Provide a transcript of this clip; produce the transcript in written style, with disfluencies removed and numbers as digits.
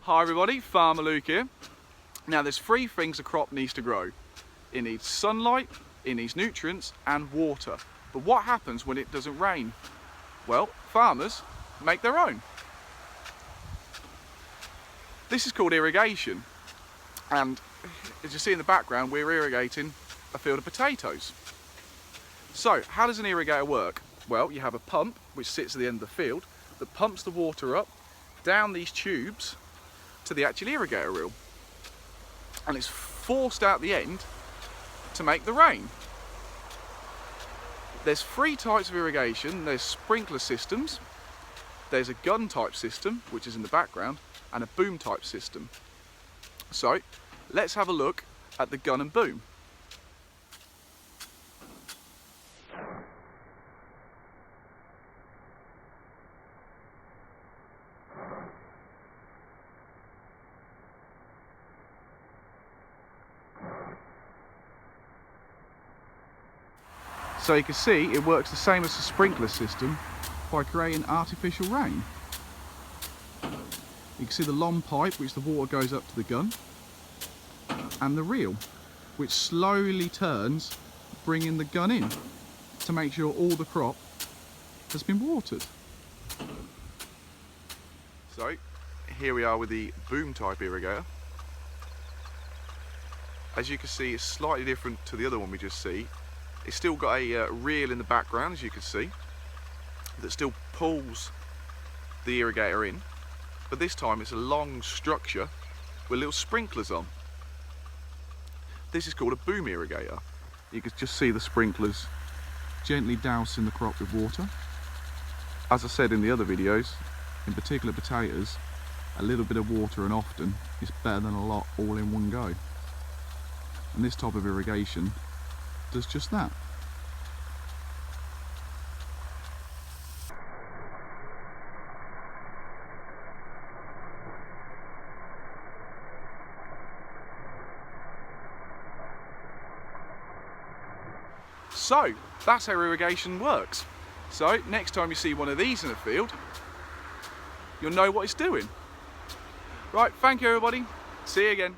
Hi everybody, Farmer Luke here. Now there's three things a crop needs to grow. It needs sunlight, it needs nutrients and water. But what happens when it doesn't rain? Well, farmers make their own. This is called irrigation. And as you see in the background, we're irrigating a field of potatoes. So how does an irrigator work? Well, you have a pump which sits at the end of the field that pumps the water up down these tubes to the actual irrigator reel, and it's forced out the end to make the rain. There's three types of irrigation. There's sprinkler systems, there's a gun type system which is in the background, and a boom type system. So let's have a look at the gun and boom. So you can see it works the same as the sprinkler system by creating artificial rain. You can see the long pipe which the water goes up to the gun, and the reel which slowly turns, bringing the gun in to make sure all the crop has been watered. So here we are with the boom type irrigator. As you can see, it's slightly different to the other one we just see. It's still got a reel in the background, as you can see, that still pulls the irrigator in, but this time it's a long structure with little sprinklers on. This is called a boom irrigator. You can just see the sprinklers gently dousing the crop with water. As I said in the other videos, in particular potatoes, a little bit of water and often is better than a lot all in one go. And this type of irrigation does just that. So that's how irrigation works. So next time you see one of these in a field, you'll know what it's doing. Right, thank you everybody. See you again.